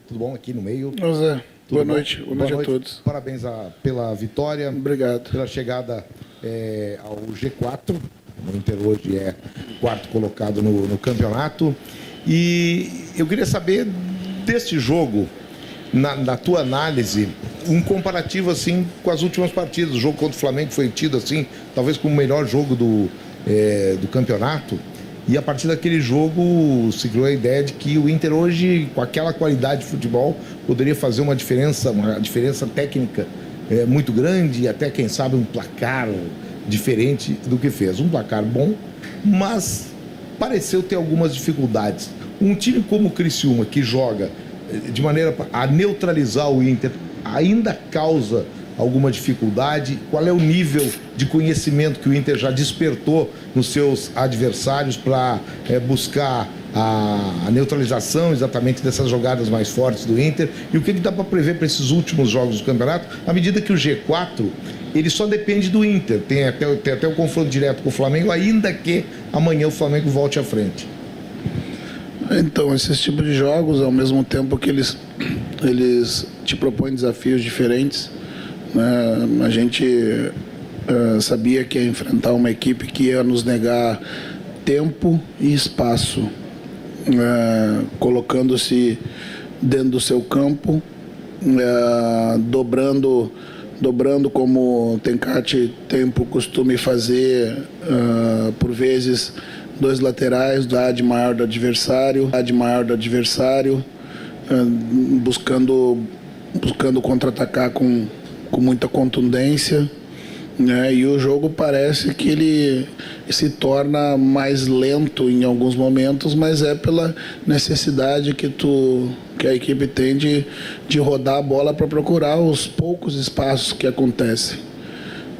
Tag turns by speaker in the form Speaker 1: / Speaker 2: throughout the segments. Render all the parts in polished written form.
Speaker 1: tudo bom aqui no meio?
Speaker 2: José, boa
Speaker 1: bom?
Speaker 2: noite. Boa noite a todos.
Speaker 1: Parabéns pela vitória.
Speaker 2: Obrigado.
Speaker 1: Pela chegada ao G4. O Inter hoje é quarto colocado no campeonato. E eu queria saber deste jogo, na tua análise, um comparativo assim com as últimas partidas. O jogo contra o Flamengo foi tido assim, talvez como o melhor jogo do campeonato. E a partir daquele jogo se criou a ideia de que o Inter hoje, com aquela qualidade de futebol, poderia fazer uma diferença técnica muito grande e até, quem sabe, um placar diferente do que fez. Um placar bom, mas pareceu ter algumas dificuldades. Um time como o Criciúma, que joga de maneira a neutralizar o Inter, ainda causa alguma dificuldade? Qual é o nível de conhecimento que o Inter já despertou nos seus adversários para buscar a neutralização exatamente dessas jogadas mais fortes do Inter? E o que dá para prever para esses últimos jogos do campeonato, à medida que o G4 ele só depende do Inter, tem até o confronto direto com o Flamengo, ainda que amanhã o Flamengo volte à frente.
Speaker 2: Então, esses tipos de jogos, ao mesmo tempo que eles te propõem desafios diferentes, né? A gente sabia que ia enfrentar uma equipe que ia nos negar tempo e espaço, colocando-se dentro do seu campo, dobrando como Tencate tem por costume fazer, por vezes, dois laterais, da idade maior do adversário, buscando contra-atacar com muita contundência, né? E o jogo parece que ele se torna mais lento em alguns momentos, mas é pela necessidade que a equipe tem de rodar a bola para procurar os poucos espaços que acontecem,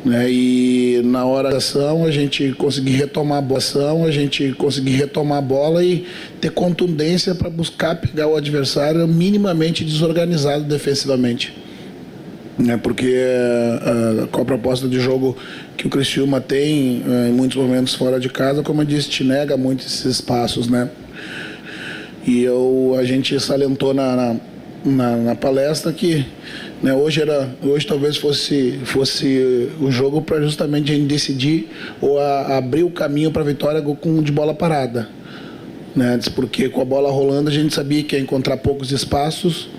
Speaker 2: né? E na hora da ação a gente conseguir retomar a bola e ter contundência para buscar pegar o adversário minimamente desorganizado defensivamente, né? Porque com a proposta de jogo que o Criciúma tem em muitos momentos fora de casa, como eu disse, te nega muito esses espaços, né? E a gente salientou na palestra que, né, hoje talvez fosse o jogo para justamente a gente decidir ou abrir o caminho para a vitória de bola parada, né? Porque com a bola rolando a gente sabia que ia encontrar poucos espaços,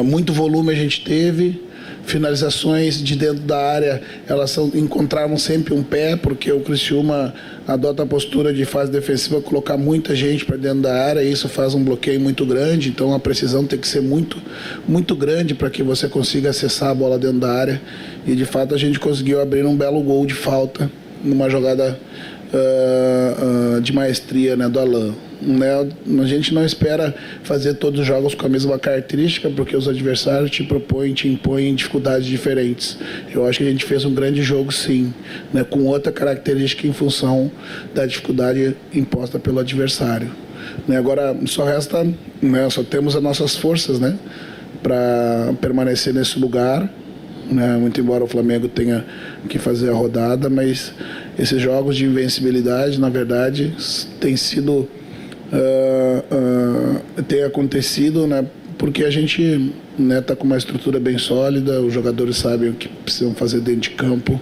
Speaker 2: muito volume a gente teve, finalizações de dentro da área, elas encontravam sempre um pé, porque o Criciúma adota a postura de fase defensiva, colocar muita gente para dentro da área, e isso faz um bloqueio muito grande, então a precisão tem que ser muito, muito grande para que você consiga acessar a bola dentro da área, e de fato a gente conseguiu abrir um belo gol de falta, numa jogada de maestria, né, do Alain. Né? A gente não espera fazer todos os jogos com a mesma característica, porque os adversários te impõem dificuldades diferentes. Eu acho que a gente fez um grande jogo, sim, né, com outra característica em função da dificuldade imposta pelo adversário. Né? Agora só resta, né, só temos as nossas forças, né, para permanecer nesse lugar, né? Muito embora o Flamengo tenha que fazer a rodada, mas esses jogos de invencibilidade, na verdade, tem acontecido, né, porque a gente, né, está com uma estrutura bem sólida, os jogadores sabem o que precisam fazer dentro de campo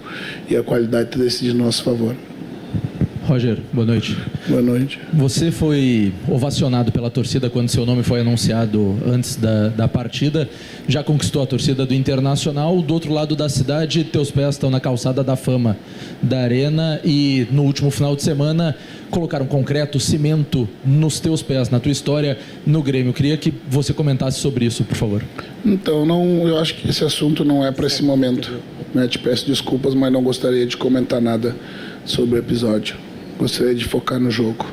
Speaker 2: e a qualidade está decidindo em nosso favor.
Speaker 3: Roger, boa noite.
Speaker 2: Boa noite.
Speaker 3: Você foi ovacionado pela torcida quando seu nome foi anunciado antes da partida. Já conquistou a torcida do Internacional. Do outro lado da cidade, teus pés estão na calçada da fama da Arena. E no último final de semana, colocaram concreto, cimento nos teus pés, na tua história no Grêmio. Eu queria que você comentasse sobre isso, por favor.
Speaker 2: Então, eu acho que esse assunto não é para esse momento, né? Te peço desculpas, mas não gostaria de comentar nada sobre o episódio. Gostaria de focar no jogo.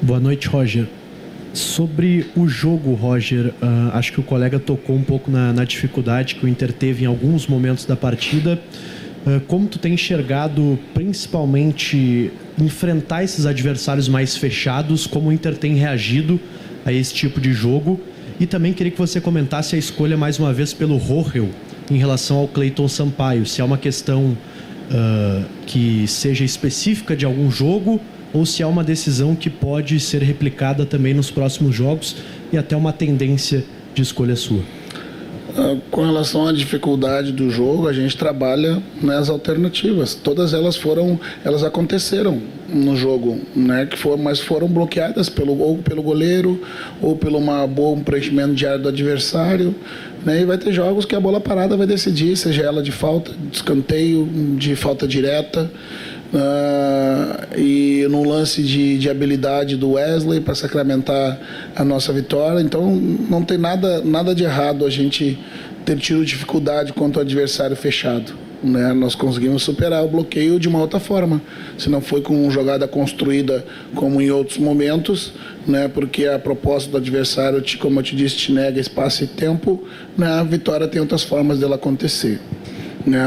Speaker 4: Boa noite, Roger. Sobre o jogo, Roger, acho que o colega tocou um pouco na dificuldade que o Inter teve em alguns momentos da partida. Como tu tem enxergado, principalmente, enfrentar esses adversários mais fechados, como o Inter tem reagido a esse tipo de jogo? E também queria que você comentasse a escolha, mais uma vez, pelo Rohel em relação ao Cleiton Sampaio. Se é uma questão que seja específica de algum jogo ou se é uma decisão que pode ser replicada também nos próximos jogos e até uma tendência de escolha sua.
Speaker 2: Com relação à dificuldade do jogo, a gente trabalha nas alternativas. Todas elas aconteceram no jogo, né? Mas foram bloqueadas ou pelo goleiro ou pelo bom preenchimento de área do adversário, né? E vai ter jogos que a bola parada vai decidir, seja ela de falta, de escanteio, de falta direta. E no lance de habilidade do Wesley para sacramentar a nossa vitória. Então não tem nada de errado a gente ter tido dificuldade contra o adversário fechado, né? Nós conseguimos superar o bloqueio de uma outra forma, se não foi com jogada construída como em outros momentos, né? Porque a proposta do adversário, como eu te disse, te nega espaço e tempo, né? A vitória tem outras formas dela acontecer.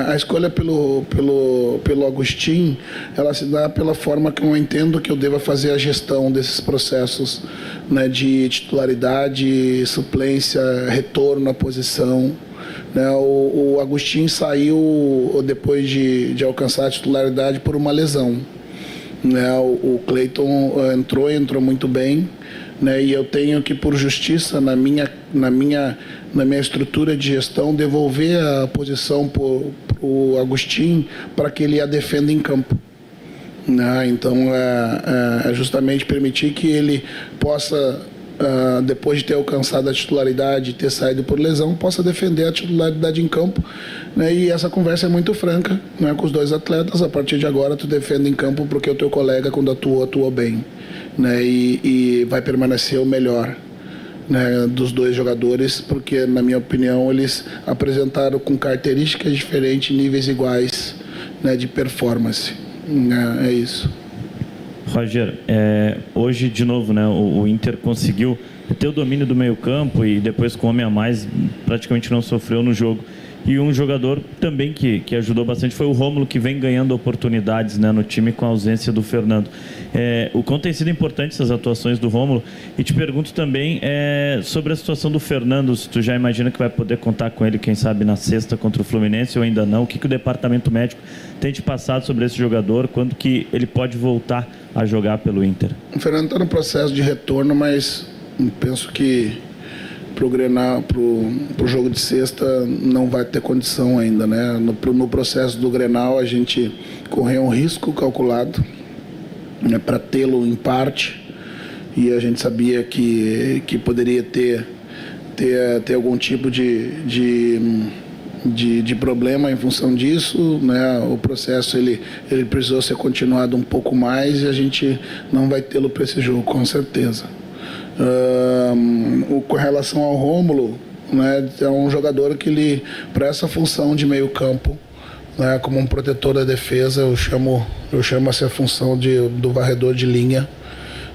Speaker 2: A escolha pelo Agustin, ela se dá pela forma que eu entendo que eu deva fazer a gestão desses processos, né, de titularidade, suplência, retorno à posição, né? O Agustin saiu depois de alcançar a titularidade por uma lesão, né? O Cleiton entrou muito bem, né? E eu tenho que, por justiça, na minha estrutura de gestão, devolver a posição para o Agustin para que ele a defenda em campo, né? Então, é justamente permitir que ele possa, depois de ter alcançado a titularidade e ter saído por lesão, possa defender a titularidade em campo, né? E essa conversa é muito franca, né, com os dois atletas. A partir de agora, tu defende em campo porque o teu colega, quando atuou bem, né? E vai permanecer o melhor, né, dos dois jogadores, porque, na minha opinião, eles apresentaram com características diferentes, níveis iguais, né, de performance. É isso.
Speaker 5: Roger, hoje, de novo, né, o Inter conseguiu ter o domínio do meio-campo e depois, com o homem a mais, praticamente não sofreu no jogo. E um jogador também que ajudou bastante foi o Rômulo, que vem ganhando oportunidades, né, no time com a ausência do Fernando. O quanto tem sido importante essas atuações do Rômulo. E te pergunto também sobre a situação do Fernando, se tu já imagina que vai poder contar com ele, quem sabe, na sexta contra o Fluminense ou ainda não. O que o departamento médico tem te passado sobre esse jogador, quando que ele pode voltar a jogar pelo Inter? O
Speaker 2: Fernando está no processo de retorno, mas penso que pro jogo de sexta não vai ter condição ainda, né? No processo do Grenal a gente correu um risco calculado, né, para tê-lo em parte, e a gente sabia que poderia ter algum tipo de problema em função disso, né? O processo ele precisou ser continuado um pouco mais e a gente não vai tê-lo para esse jogo, com certeza. Com relação ao Rômulo, né, é um jogador que ele, para essa função de meio campo, né, como um protetor da defesa, eu chamo essa função do varredor de linha,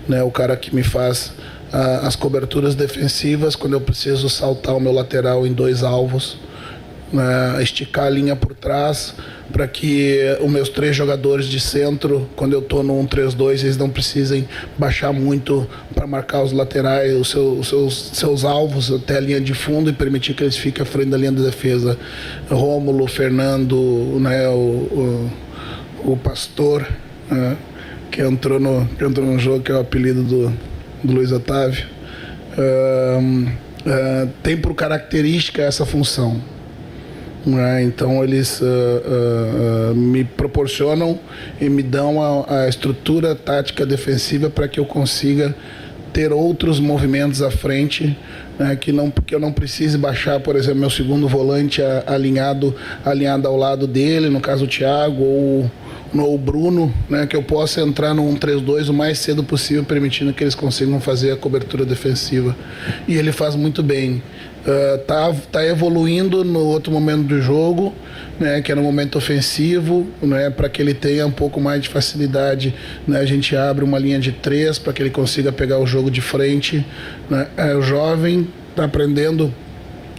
Speaker 2: né, o cara que me faz as coberturas defensivas quando eu preciso saltar o meu lateral em dois alvos, né, esticar a linha por trás, para que os meus três jogadores de centro, quando eu estou no 1-3-2, eles não precisem baixar muito para marcar os laterais, os seus alvos até a linha de fundo e permitir que eles fiquem à frente da linha de defesa. Rômulo, Fernando, né, o Pastor, né, que entrou no jogo, que é o apelido do Luiz Otávio, tem por característica essa função. Então eles me proporcionam e me dão a estrutura tática defensiva para que eu consiga ter outros movimentos à frente, né, que eu não precise baixar, por exemplo, meu segundo volante alinhado ao lado dele, no caso o Thiago ou o Bruno, né, que eu possa entrar no 1-3-2 o mais cedo possível, permitindo que eles consigam fazer a cobertura defensiva. E ele faz muito bem. Tá evoluindo no outro momento do jogo, né, que é no momento ofensivo, né, para que ele tenha um pouco mais de facilidade, né, a gente abre uma linha de 3 para que ele consiga pegar o jogo de frente, né. O jovem está aprendendo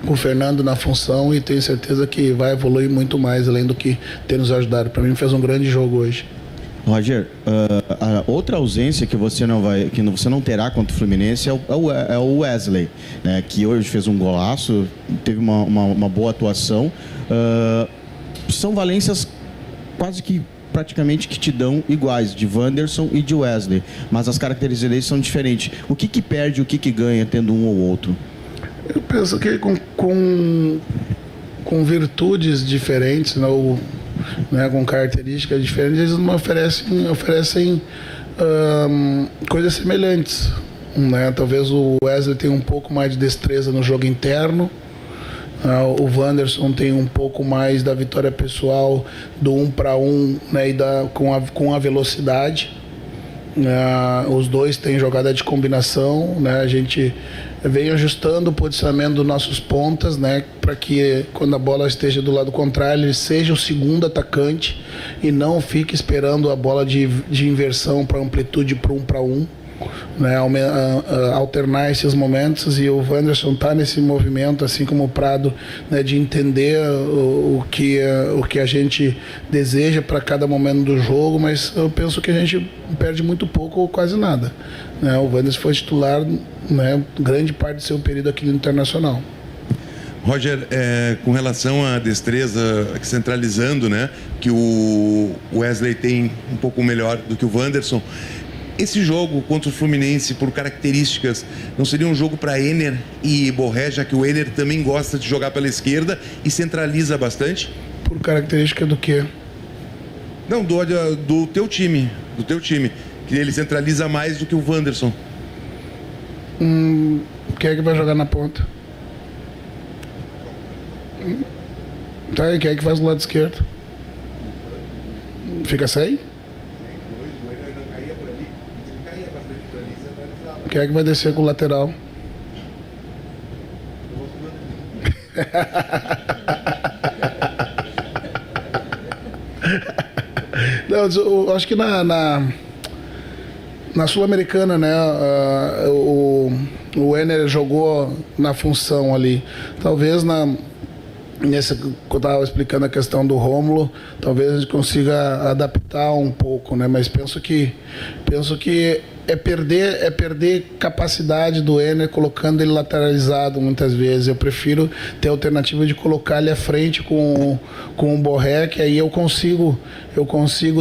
Speaker 2: com o Fernando na função e tenho certeza que vai evoluir muito mais além do que ter nos ajudado. Para mim fez um grande jogo hoje.
Speaker 6: Roger, a outra ausência que você não terá contra o Fluminense é o Wesley, né, que hoje fez um golaço, teve uma boa atuação. São valências quase que praticamente que te dão iguais, de Wanderson e de Wesley, mas as características deles são diferentes. O que perde, o que ganha tendo um ou outro?
Speaker 2: Eu penso que com virtudes diferentes, né, com características diferentes, eles não oferecem coisas semelhantes. Né? Talvez o Wesley tenha um pouco mais de destreza no jogo interno, o Wanderson tem um pouco mais da vitória pessoal do 1 para 1, né, e com a velocidade. Os dois têm jogada de combinação, né? A gente vem ajustando o posicionamento dos nossos pontas, né, para que quando a bola esteja do lado contrário ele seja o segundo atacante e não fique esperando a bola de inversão para amplitude para 1 para 1. Né, alternar esses momentos, e o Wanderson está nesse movimento, assim como o Prado, né, de entender o que a gente deseja para cada momento do jogo, mas eu penso que a gente perde muito pouco ou quase nada. Né, o Wanderson foi titular, né, grande parte do seu período aqui no Internacional.
Speaker 7: Roger, com relação à destreza, centralizando, né, que o Wesley tem um pouco melhor do que o Wanderson, esse jogo contra o Fluminense, por características, não seria um jogo para Ener e Borré, já que o Ener também gosta de jogar pela esquerda e centraliza bastante? Por característica do quê? Não, do teu time, que ele centraliza mais do que o Wanderson.
Speaker 2: Quem é que vai jogar na ponta? Tá, e quem é que faz do lado esquerdo? Fica sem? Quem é que vai descer com o lateral? Não, eu acho que na Sul-Americana, né, o Ener jogou na função ali. Talvez quando eu estava explicando a questão do Rômulo, talvez a gente consiga adaptar um pouco, né? Mas penso que é perder capacidade do Ener colocando ele lateralizado muitas vezes. Eu prefiro ter a alternativa de colocar ele à frente com o Borré, que aí eu consigo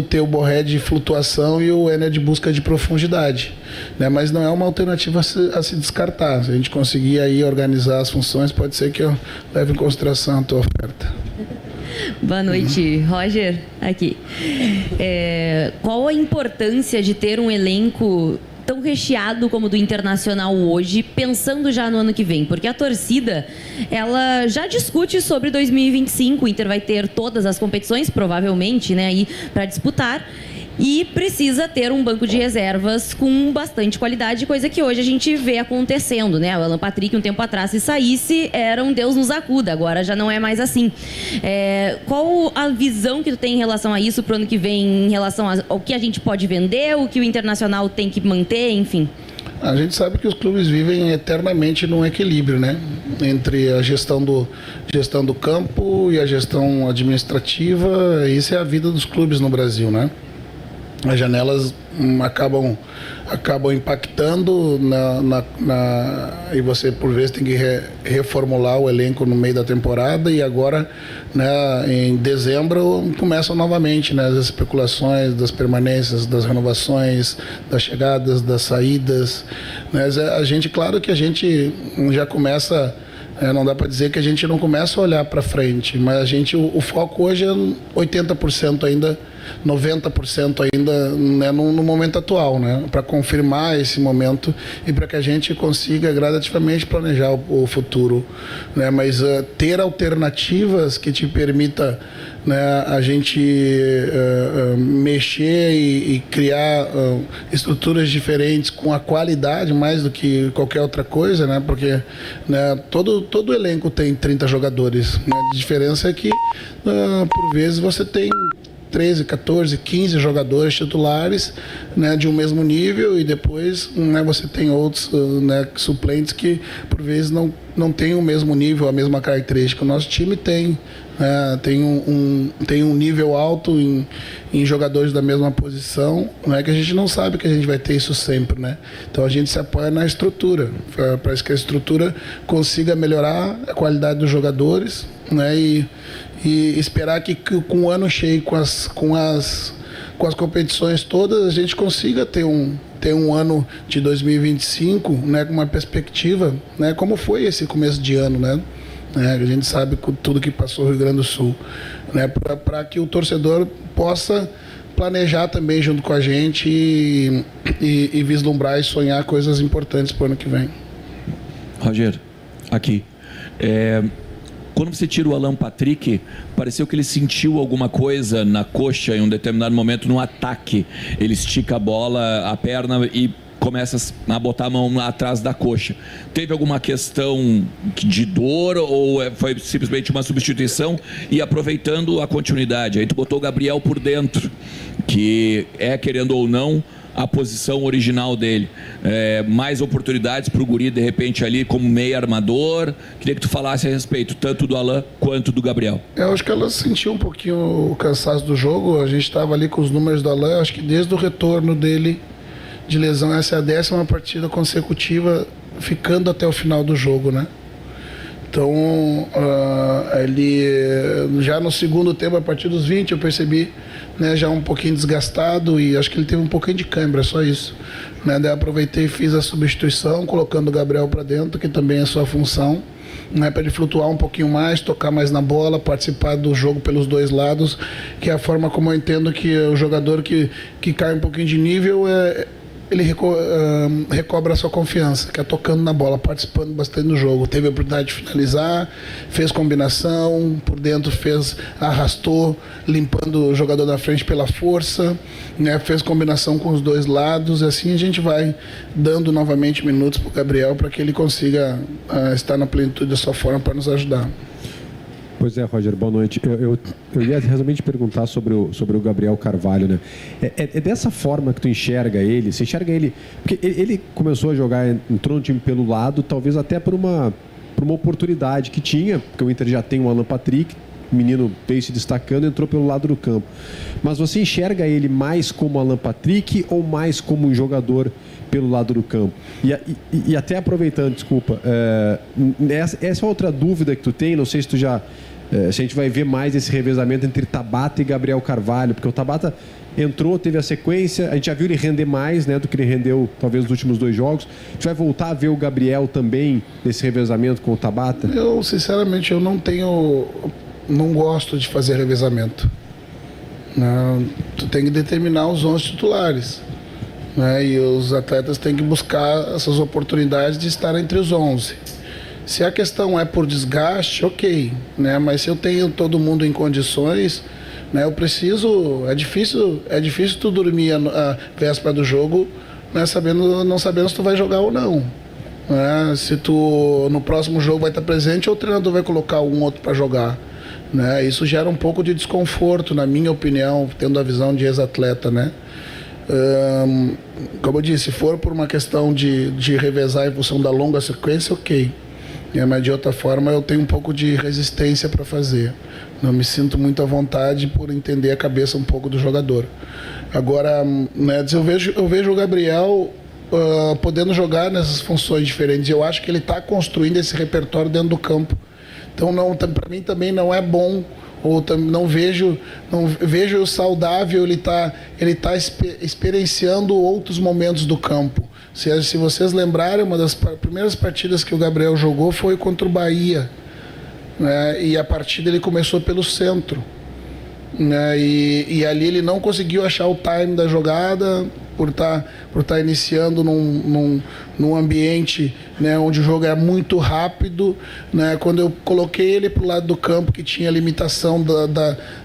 Speaker 2: ter o Borré de flutuação e o Ener de busca de profundidade, né? Mas não é uma alternativa a se descartar. Se a gente conseguir aí organizar as funções, pode ser que eu leve em consideração a tua oferta.
Speaker 8: Boa noite, Roger, aqui. Qual a importância de ter um elenco tão recheado como o do Internacional hoje, pensando já no ano que vem? Porque a torcida, ela já discute sobre 2025, o Inter vai ter todas as competições, provavelmente, né, aí para disputar, e precisa ter um banco de reservas com bastante qualidade, coisa que hoje a gente vê acontecendo, né? O Alan Patrick, um tempo atrás, se saísse, era um Deus nos acuda, agora já não é mais assim. Qual a visão que tu tem em relação a isso pro ano que vem, em relação ao que a gente pode vender, o que o Internacional tem que manter, enfim?
Speaker 2: A gente sabe que os clubes vivem eternamente num equilíbrio, né? Entre a gestão do campo e a gestão administrativa. Isso é a vida dos clubes no Brasil, né? As janelas acabam impactando e você por vezes tem que reformular o elenco no meio da temporada, e agora, né, em dezembro começam novamente, né, as especulações das permanências, das renovações, das chegadas, das saídas, né? Claro que a gente já começa, não dá para dizer que a gente não começa a olhar para frente, mas o foco hoje é 80% ainda, 90% ainda, né, no momento atual, né, para confirmar esse momento e para que a gente consiga gradativamente planejar o futuro, né, mas ter alternativas que te permita, né, a gente mexer e criar estruturas diferentes com a qualidade mais do que qualquer outra coisa, né, porque, né, todo elenco tem 30 jogadores, né, a diferença é que por vezes você tem 13, 14, 15 jogadores titulares, né, de um mesmo nível, e depois, né, você tem outros, né, suplentes que por vezes não tem o mesmo nível, a mesma característica. O nosso time tem um nível alto em jogadores da mesma posição, não é que a gente não sabe que a gente vai ter isso sempre, né? Então a gente se apoia na estrutura, para que a estrutura consiga melhorar a qualidade dos jogadores, né? E esperar que com o ano cheio, com as competições todas, a gente consiga ter um ano de 2025, né, com uma perspectiva, né, como foi esse começo de ano, né? A gente sabe com tudo que passou no Rio Grande do Sul, né, para que o torcedor possa planejar também junto com a gente e vislumbrar e sonhar coisas importantes para o ano que vem.
Speaker 9: Roger, aqui. Quando você tira o Alan Patrick, pareceu que ele sentiu alguma coisa na coxa em um determinado momento no ataque. Ele estica a bola, a perna e começa a botar a mão atrás da coxa. Teve alguma questão de dor ou foi simplesmente uma substituição? E aproveitando a continuidade, aí tu botou o Gabriel por dentro, que querendo ou não, a posição original dele. Mais oportunidades para o guri, de repente, ali como meio armador. Queria que tu falasse a respeito, tanto do Alan quanto do Gabriel.
Speaker 2: Eu acho que ela sentiu um pouquinho o cansaço do jogo. A gente estava ali com os números do Alan. Acho que desde o retorno dele de lesão, essa é a 10ª partida consecutiva ficando até o final do jogo, né? Então, ele já no segundo tempo, a partir dos 20, eu percebi, né, já um pouquinho desgastado, e acho que ele teve um pouquinho de cãibra, só isso, né? Daí aproveitei e fiz a substituição, colocando o Gabriel para dentro, que também é sua função, né, para ele flutuar um pouquinho mais, tocar mais na bola, participar do jogo pelos dois lados, que é a forma como eu entendo que o jogador que cai um pouquinho de nível ele recobra a sua confiança, que é tocando na bola, participando bastante do jogo. Teve a oportunidade de finalizar, fez combinação, por dentro arrastou, limpando o jogador da frente pela força, né? Fez combinação com os dois lados, e assim a gente vai dando novamente minutos para o Gabriel para que ele consiga estar na plenitude da sua forma para nos ajudar.
Speaker 10: Pois é, Roger, boa noite. Eu ia realmente perguntar sobre o Gabriel Carvalho, né? É dessa forma que tu enxerga ele? Você enxerga ele... Porque ele começou a jogar, entrou no time pelo lado, talvez até por uma oportunidade que tinha, porque o Inter já tem o Alan Patrick, o menino veio se destacando, entrou pelo lado do campo. Mas você enxerga ele mais como Alan Patrick ou mais como um jogador pelo lado do campo? E até aproveitando, desculpa, essa outra dúvida que tu tem, não sei se tu já... se a gente vai ver mais esse revezamento entre Tabata e Gabriel Carvalho, porque o Tabata entrou, teve a sequência, a gente já viu ele render mais, né, do que ele rendeu talvez nos últimos 2 jogos. A gente vai voltar a ver o Gabriel também nesse revezamento com o Tabata?
Speaker 2: Eu, sinceramente, não gosto de fazer revezamento. Tu tem que determinar os 11 titulares, né, e os atletas têm que buscar essas oportunidades de estar entre os 11. Se a questão é por desgaste, ok, né? Mas se eu tenho todo mundo em condições, né? Eu preciso... É difícil tu dormir a véspera do jogo, né? Não sabendo se tu vai jogar ou não, né? Se tu no próximo jogo vai estar presente ou o treinador vai colocar um outro para jogar, né? Isso gera um pouco de desconforto, na minha opinião, tendo a visão de ex-atleta, né? Como eu disse, se for por uma questão de revezar em função da longa sequência, ok. Mas de outra forma eu tenho um pouco de resistência para fazer. Não me sinto muito à vontade por entender a cabeça um pouco do jogador. Agora, né, eu vejo o Gabriel podendo jogar nessas funções diferentes. Eu acho que ele está construindo esse repertório dentro do campo. Então, para mim também não é bom, ou não vejo saudável ele tá experienciando outros momentos do campo. Se vocês lembrarem, uma das primeiras partidas que o Gabriel jogou foi contra o Bahia, né? E a partida ele começou pelo centro, né? E ali ele não conseguiu achar o time da jogada por estar iniciando num ambiente, né, onde o jogo é muito rápido, né? Quando eu coloquei ele para o lado do campo, que tinha a limitação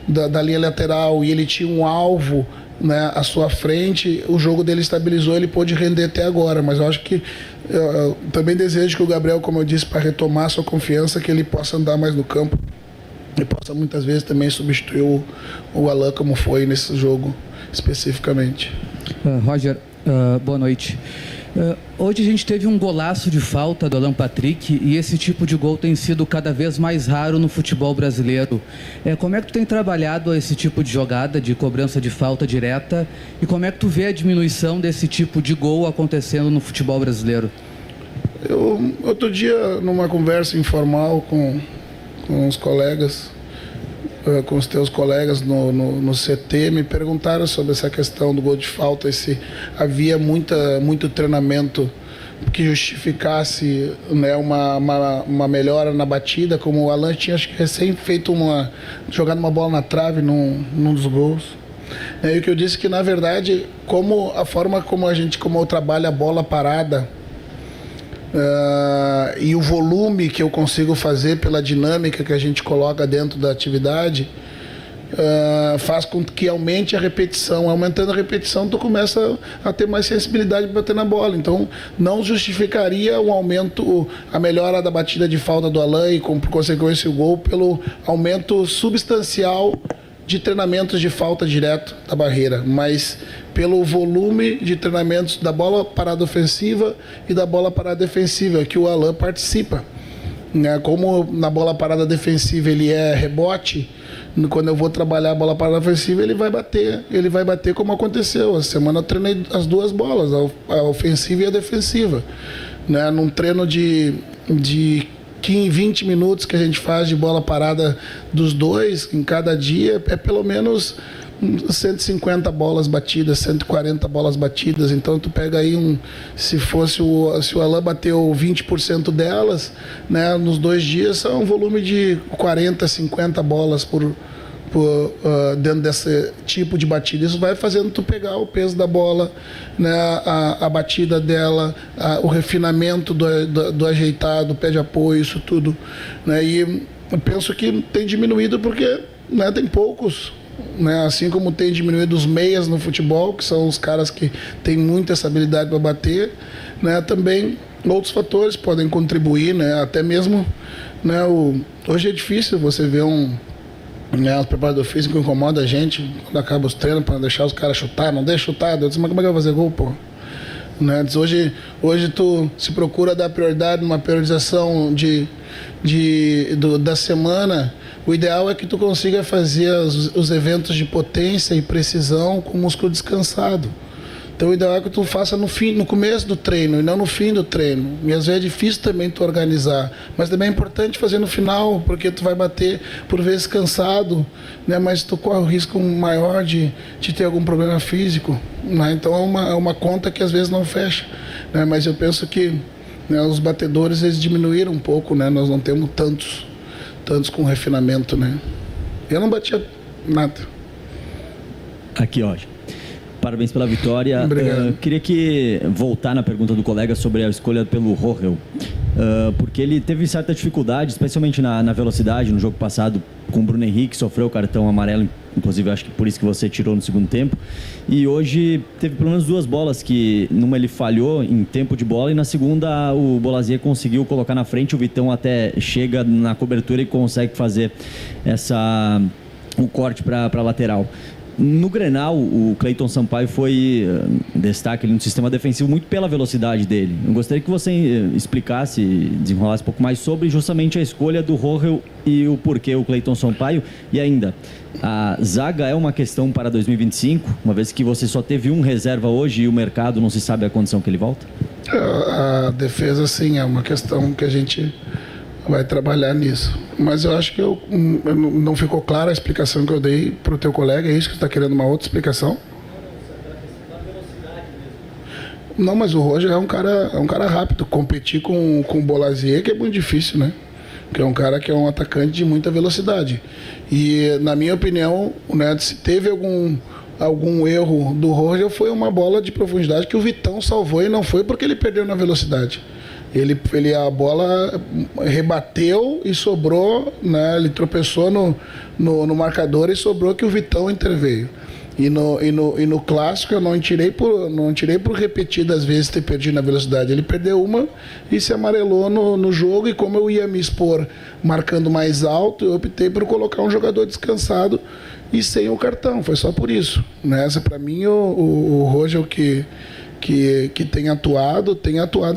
Speaker 2: da linha lateral, e ele tinha um alvo, né, à sua frente, o jogo dele estabilizou, ele pôde render até agora. Mas eu acho que eu também desejo que o Gabriel, como eu disse, para retomar a sua confiança, que ele possa andar mais no campo e possa muitas vezes também substituir o Alan, como foi nesse jogo especificamente.
Speaker 11: Roger, boa noite. Hoje a gente teve um golaço de falta do Alan Patrick e esse tipo de gol tem sido cada vez mais raro no futebol brasileiro. Como é que tu tem trabalhado esse tipo de jogada de cobrança de falta direta e como é que tu vê a diminuição desse tipo de gol acontecendo no futebol brasileiro?
Speaker 2: Outro dia, numa conversa informal com os colegas, com os teus colegas no CT, me perguntaram sobre essa questão do gol de falta, se havia muito treinamento que justificasse, né, uma melhora na batida, como o Alan tinha, acho que recém feito jogado uma bola na trave num dos gols. E o que eu disse que, na verdade, a forma como eu trabalho a bola parada, e o volume que eu consigo fazer pela dinâmica que a gente coloca dentro da atividade, faz com que aumente a repetição. Aumentando a repetição, tu começa a ter mais sensibilidade para bater na bola. Então, não justificaria um aumento, a melhora da batida de falta do Alan e, por consequência, o gol, pelo aumento substancial de treinamentos de falta direto da barreira, mas pelo volume de treinamentos da bola parada ofensiva e da bola parada defensiva, que o Alan participa. Como na bola parada defensiva ele é rebote, quando eu vou trabalhar a bola parada ofensiva, ele vai bater como aconteceu. Essa semana eu treinei as duas bolas, a ofensiva e a defensiva. Num treino de 20 minutos que a gente faz de bola parada dos dois, em cada dia, é pelo menos 150 bolas batidas, 140 bolas batidas. Então tu pega aí se o Alan bateu 20% delas, né, nos 2 dias, é um volume de 40, 50 bolas dentro desse tipo de batida. Isso vai fazendo tu pegar o peso da bola, né, a batida dela, o refinamento do ajeitado, pé de apoio, isso tudo, né, e eu penso que tem diminuído porque, né, tem poucos, né, assim como tem diminuído os meias no futebol, que são os caras que têm muita essa habilidade para bater, né, também outros fatores podem contribuir, né, até mesmo, né, hoje é difícil você ver o preparador físico incomoda a gente quando acaba os treinos para deixar os caras chutar, não deixa chutar. Eu disse, mas como é que vai fazer gol, pô? Né? Hoje tu se procura dar prioridade numa priorização da semana. O ideal é que tu consiga fazer os eventos de potência e precisão com o músculo descansado. Então o ideal é que tu faça no começo do treino e não no fim do treino. E às vezes é difícil também tu organizar, mas também é importante fazer no final, porque tu vai bater por vezes cansado, né? Mas tu corre o risco maior de ter algum problema físico, né? Então é uma conta que às vezes não fecha, né? Mas eu penso que, né, os batedores eles diminuíram um pouco, né? Nós não temos tantos com refinamento, né? Eu não batia nada.
Speaker 12: Aqui, ó. Parabéns pela vitória. Queria voltar na pergunta do colega sobre a escolha pelo Rohel, porque ele teve certa dificuldade, especialmente na velocidade, no jogo passado com o Bruno Henrique, sofreu o cartão amarelo, inclusive acho que por isso que você tirou no segundo tempo, e hoje teve pelo menos 2 bolas que numa ele falhou em tempo de bola e na segunda o Bolazier conseguiu colocar na frente, o Vitão até chega na cobertura e consegue fazer o corte para a lateral. No Grenal, o Cleiton Sampaio foi destaque no sistema defensivo muito pela velocidade dele. Eu gostaria que você explicasse, desenrolasse um pouco mais sobre justamente a escolha do Rohel e o porquê o Cleiton Sampaio. E ainda, a zaga é uma questão para 2025, uma vez que você só teve um reserva hoje e o mercado não se sabe a condição que ele volta?
Speaker 2: A defesa, sim, é uma questão que a gente vai trabalhar nisso. Mas eu acho que não ficou clara a explicação que eu dei para o teu colega. É isso que você está querendo, uma outra explicação? Não, mas o Roger é um cara rápido. Competir com o Bolazier, que é muito difícil, né? Que é um cara que é um atacante de muita velocidade. E, na minha opinião, né, se teve algum erro do Roger, foi uma bola de profundidade que o Vitão salvou, e não foi porque ele perdeu na velocidade. A bola rebateu e sobrou, né? Ele tropeçou no marcador e sobrou que o Vitão interveio. E no clássico eu não tirei por repetidas vezes ter perdido na velocidade. Ele perdeu uma e se amarelou no jogo, e como eu ia me expor marcando mais alto, eu optei por colocar um jogador descansado e sem o cartão. Foi só por isso. Nessa, para mim, o Roger que tem atuado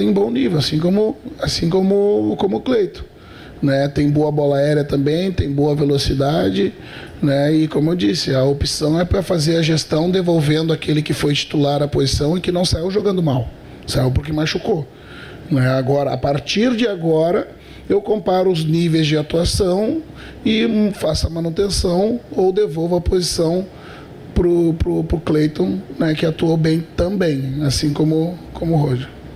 Speaker 2: em bom nível, assim como o Cleiton, né? Tem boa bola aérea também, tem boa velocidade, né? E como eu disse, a opção é para fazer a gestão devolvendo aquele que foi titular à posição e que não saiu jogando mal, saiu porque machucou, né? Agora, a partir de agora, eu comparo os níveis de atuação e faço a manutenção ou devolvo a posição pro Cleiton, né, que atuou bem também, assim como o Roger.